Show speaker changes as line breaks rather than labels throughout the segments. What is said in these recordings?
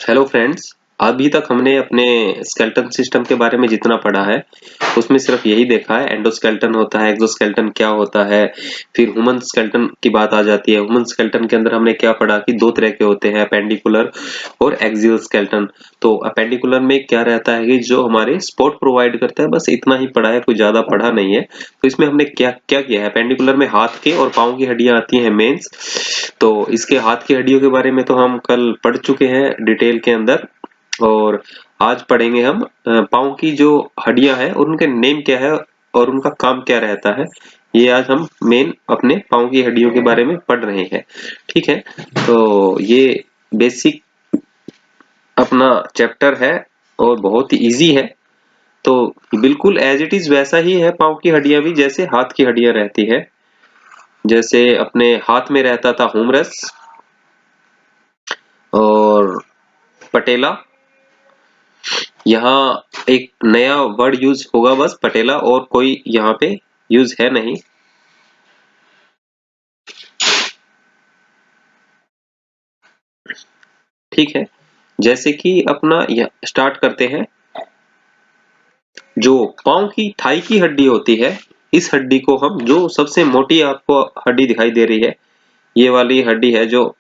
Hello friends. अभी तक हमने अपने स्केलेटन सिस्टम के बारे में जितना पढ़ा है उसमें सिर्फ यही देखा है एंडोस्केलेटन होता है, एक्सोस्केलेटन क्या होता है, फिर ह्यूमन स्केलेटन की बात आ जाती है। ह्यूमन स्केलेटन के अंदर हमने क्या पढ़ा कि दो तरह के होते हैं, अपेंडिकुलर और एक्सियल स्केलेटन। तो अपेंडिकुलर में क्या रहता है कि जो हमारे सपोर्ट प्रोवाइड करता है, बस इतना ही पढ़ा है, कोई ज्यादा पढ़ा नहीं है। तो इसमें हमने क्या क्या किया है, अपेंडिकुलर में हाथ के और पाँव की हड्डियां आती हैं मेंस। तो इसके हाथ की हड्डियों के बारे में तो हम कल पढ़ चुके हैं डिटेल के अंदर, और आज पढ़ेंगे हम पाँव की जो हड्डियां हैं और उनके नेम क्या है और उनका काम क्या रहता है। ये आज हम मेन अपने पाँव की हड्डियों के बारे में पढ़ रहे हैं। ठीक है, तो ये बेसिक अपना चैप्टर है और बहुत ही इजी है। तो बिल्कुल एज इट इज वैसा ही है, पाँव की हड्डियां भी जैसे हाथ की हड्डियां रहती है। जैसे अपने हाथ में रहता था हुमरस और पटेला। यहाँ एक नया वर्ड यूज होगा, बस पटेला, और कोई यहाँ पे यूज है नहीं। ठीक है, जैसे कि अपना स्टार्ट करते हैं। जो पाँव की थाई की हड्डी होती है, इस हड्डी को हम, जो सबसे मोटी आपको हड्डी दिखाई दे रही है, ये वाली हड्डी है जो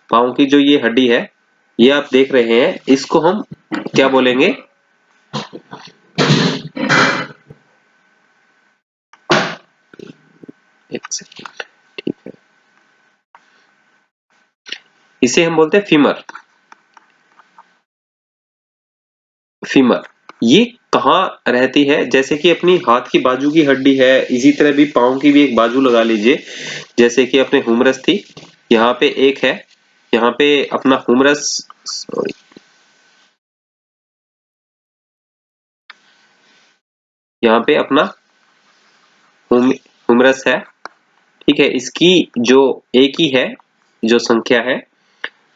पाँव की जो ये हड्डी है, ये आप देख रहे हैं, इसको हम क्या बोलेंगे? एक सेकंड। ठीक है, इसे हम बोलते हैं फीमर। फीमर ये कहाँ रहती है? जैसे कि अपनी हाथ की बाजू की हड्डी है, इसी तरह भी पाँव की भी एक बाजू लगा लीजिए। जैसे कि अपने हुमरस थी, यहाँ पे एक है, यहाँ पे अपना हुमरस, सॉरी, यहाँ पे अपना हुमरस है। ठीक है, इसकी जो एक ही है जो संख्या है।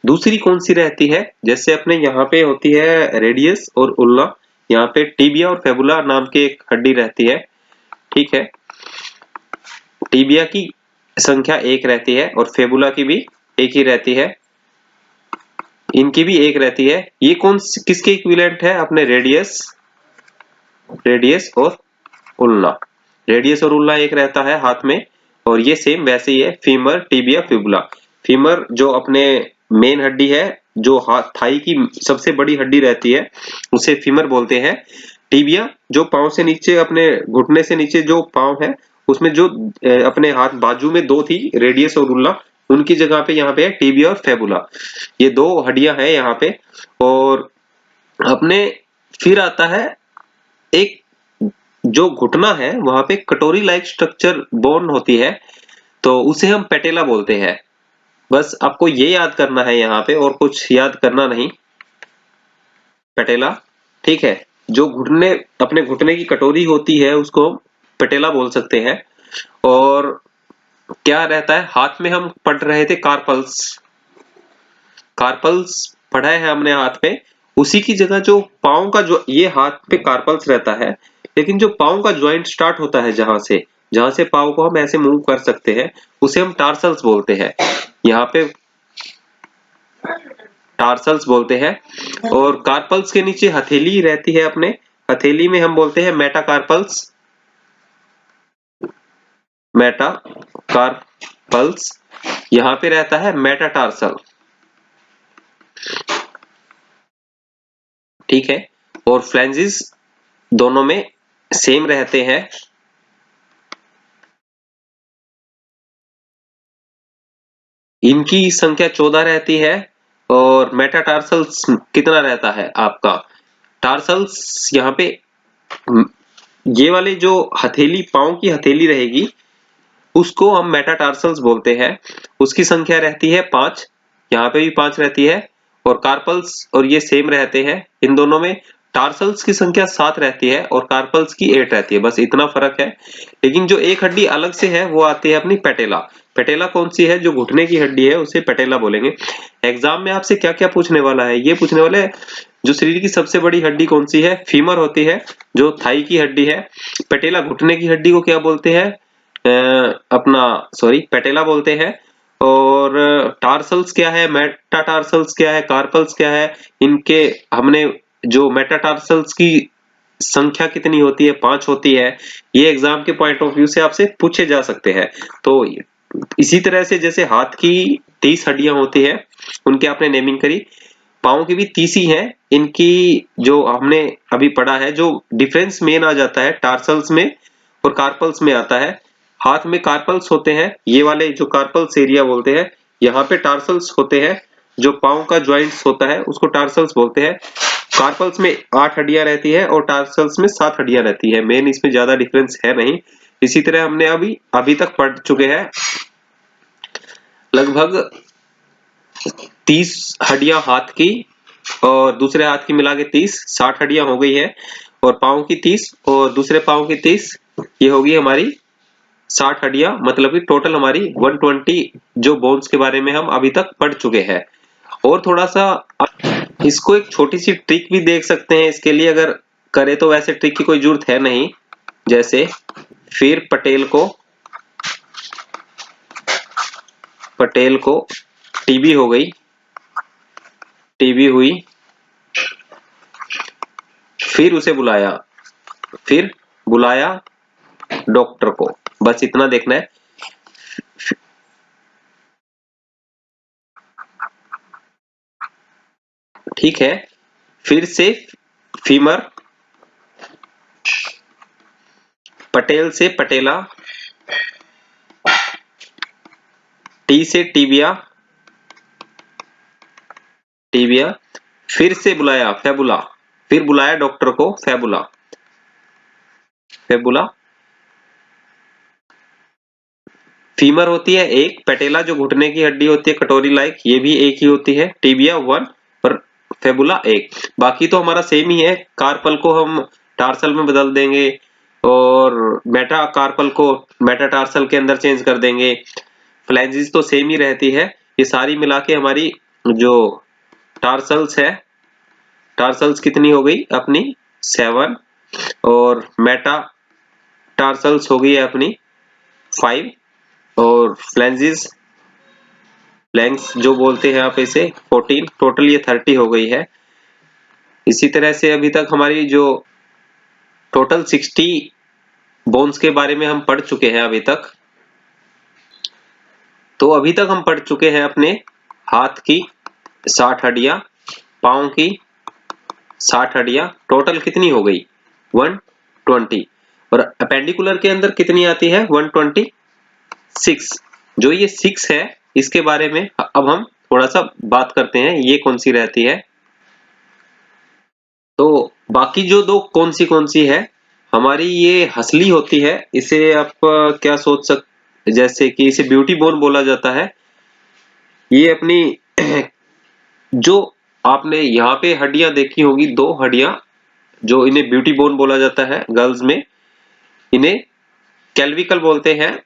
दूसरी कौन सी रहती है? जैसे अपने यहाँ पे होती है रेडियस और उल्ना, यहाँ पे टिबिया और फेबुला नाम की एक हड्डी रहती है। ठीक है, टिबिया की संख्या एक रहती है और फेबुला की भी एक ही रहती है, इनकी भी एक रहती है। ये किसके इक्विवेलेंट है? अपने रेडियस, रेडियस और उल्ना। रेडियस और उल्ना एक रहता है हाथ में, और ये सेम वैसे ही है, फीमर, टिबिया, फिबुला। फीमर जो अपने मेन हड्डी है, जो हाथ थाई की सबसे बड़ी हड्डी रहती है, उसे फीमर बोलते हैं। टिबिया जो पांव से नीचे, अपने घुटने से नीचे जो पांव है, उसमें जो अपने हाथ बाजू में दो थी, रेडियस और उल्ला, उनकी जगह पे यहाँ पे है टिबिया और फेबुला। ये दो हड्डियां हैं यहाँ पे। और अपने फिर आता है एक, जो घुटना है वहां पे कटोरी लाइक स्ट्रक्चर बोन होती है, तो उसे हम पेटेला बोलते हैं। बस आपको ये याद करना है यहाँ पे, और कुछ याद करना नहीं। पेटेला, ठीक है। जो घुटने, अपने घुटने की कटोरी होती है, उसको हम पेटेला बोल सकते हैं। और क्या रहता है हाथ में? हम पढ़ रहे थे कार्पल्स। कार्पल्स पढ़ा है हमने हाथ पे। उसी की जगह जो पाँव का, जो ये हाथ पे कार्पल्स रहता है, लेकिन जो पाँव का ज्वाइंट स्टार्ट होता है, जहां से पाँव को हम ऐसे मूव कर सकते हैं, उसे हम टार्सल्स बोलते हैं। यहाँ पे टार्सल्स बोलते हैं। और कार्पल्स के नीचे हथेली रहती है अपने, हथेली में हम बोलते हैं मेटाकार्पल्स। मेटाकार्पल्स, यहाँ पे रहता है मेटाटार्सल। ठीक है, और फ्लैंजेस दोनों में सेम रहते हैं। इनकी संख्या 14 रहती है। और मेटाटार्सल्स कितना रहता है आपका? टार्सल्स यहाँ पे, ये वाले जो हथेली, पांव की हथेली रहेगी, उसको हम मेटाटार्सल्स बोलते हैं। उसकी संख्या रहती है 5, यहाँ पे भी 5 रहती है। और कार्पल्स और ये सेम रहते हैं इन दोनों में। टार्सल्स की संख्या 7 रहती है और कार्पल्स की 8 रहती है, बस इतना फर्क है। लेकिन जो एक हड्डी अलग से है वो आती है अपनी पैटेला। पैटेला कौन सी है? जो घुटने की हड्डी है उसे पैटेला बोलेंगे। एग्जाम में आपसे क्या क्या पूछने वाला है, ये पूछने वाला है जो शरीर की सबसे बड़ी हड्डी कौन सी है? फीमर होती है, जो थाई की हड्डी है। पैटेला घुटने की हड्डी को क्या बोलते हैं? अपना सॉरी पैटेला बोलते हैं। और टार्सल्स क्या है, मेटाटार्सल्स क्या है, कार्पल्स क्या है, इनके हमने जो मेटाटार्सल्स की संख्या कितनी होती है? 5 होती है। ये एग्जाम के पॉइंट ऑफ व्यू से आपसे पूछे जा सकते हैं। तो इसी तरह से जैसे हाथ की 30 हड्डियां होती है, उनकी आपने नेमिंग करी। पाँव की भी 30 ही है। इनकी जो हमने अभी पढ़ा है, जो डिफरेंस मेन आ जाता है टार्सल्स में और कार्पल्स में आता है। हाथ में कार्पल्स होते हैं, ये वाले जो कार्पल्स एरिया बोलते हैं। यहाँ पे टार्सल्स होते हैं, जो पाँव का ज्वाइंट्स होता है उसको टार्सल्स बोलते हैं। कार्पल्स में 8 हड्डियां रहती है और टार्सल्स में 7 हड्डियां रहती है। मेन इसमें ज्यादा डिफरेंस है नहीं। इसी तरह हमने अभी तक पढ़ चुके हैं लगभग 30 हड्डियां हाथ की और दूसरे हाथ की मिला के 30, 60 हड्डियां हो गई है। और पाँव की 30 और दूसरे पाँव की 30, ये होगी हमारी 60 हड्डियां, मतलब कि टोटल हमारी 120 जो बोन्स के बारे में हम अभी तक पढ़ चुके हैं। और थोड़ा सा इसको एक छोटी सी ट्रिक भी देख सकते हैं इसके लिए, अगर करे तो। वैसे ट्रिक की कोई जरूरत है नहीं। जैसे फिर पटेल को टीबी हो गई, टीबी हुई, फिर उसे फिर बुलाया डॉक्टर को, बस इतना देखना है। ठीक है। फिर से फीमर, पटेल से पटेला, टी से टीबिया, टीबिया, फिर से बुलाया फेबुला, फिर बुलाया डॉक्टर को फेबुला, फेबुला। फीमर होती है एक, पेटेला जो घुटने की हड्डी होती है कटोरी लाइक, ये भी एक ही होती है। टीबिया 1 और फेबुला 1। बाकी तो हमारा सेम ही है। कार्पल को हम टार्सल में बदल देंगे और मेटा कार्पल को मेटाटार्सल के अंदर चेंज कर देंगे। फ्लैंजिस तो सेम ही रहती है। ये सारी मिला के हमारी जो टार्सल्स है, टार्सल्स कितनी हो गई अपनी? 7। और मेटा टार्सल्स हो गई है अपनी 5। और फ्लैंजिस, फ्लैंक्स जो बोलते हैं आप इसे 14। टोटल ये 30 हो गई है। इसी तरह से अभी तक हमारी जो टोटल 60 बोन्स के बारे में हम पढ़ चुके हैं अभी तक। तो अभी तक हम पढ़ चुके हैं अपने हाथ की 60 हड्डियां, पाँव की 60 हड्डियां, टोटल कितनी हो गई? 120। और अपेंडिकुलर के अंदर कितनी आती है? 126। जो ये 6 है, इसके बारे में अब हम थोड़ा सा बात करते हैं, ये कौन सी रहती है। तो बाकी जो दो कौन सी है हमारी, ये हसली होती है। इसे आप क्या सोच सकते, जैसे कि इसे ब्यूटी बोन बोला जाता है। ये अपनी जो आपने यहाँ पे हड्डियां देखी होगी, 2 हड्डियां, जो इन्हें ब्यूटी बोन बोला जाता है गर्ल्स में, इन्हें कैल्विकल बोलते हैं।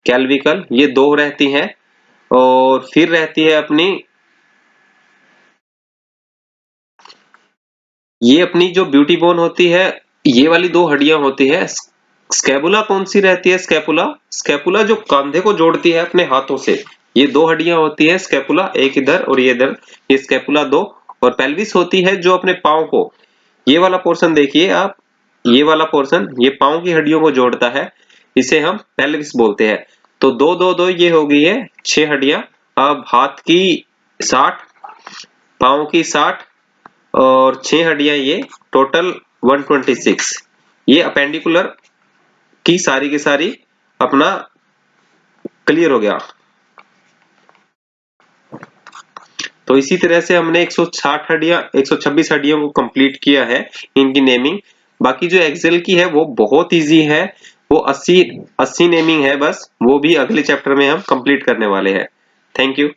कैल्विकल, ये 2 रहती हैं। और फिर रहती है अपनी, ये अपनी जो ब्यूटी बोन होती है, ये वाली 2 हड्डियां होती है। स्कैपुला कौन सी रहती है? स्कैपुला, स्कैपुला जो कंधे को जोड़ती है अपने हाथों से, ये 2 हड्डियां होती है। स्कैपुला एक इधर और ये इधर, ये स्कैपुला 2। और पेल्विस होती है जो अपने पाँव को, ये वाला पोर्शन देखिए आप, ये वाला पोर्शन ये पाँव की हड्डियों को जोड़ता है, इसे हम पेल्विस बोलते हैं। तो 2 2 2 ये हो गई है 6 हड्डियां। अब हाथ की 60, पाँव की 60 और 6 हड्डियां, ये टोटल 126। ये अपेंडिकुलर की सारी अपना क्लियर हो गया। तो इसी तरह से हमने 160 हड्डियां, 126 हड्डियों को कंप्लीट किया है, इनकी नेमिंग। बाकी जो एक्सेल की है वो बहुत इजी है, वो 80 नेमिंग है बस, वो भी अगले चैप्टर में हम कंप्लीट करने वाले हैं। Thank you.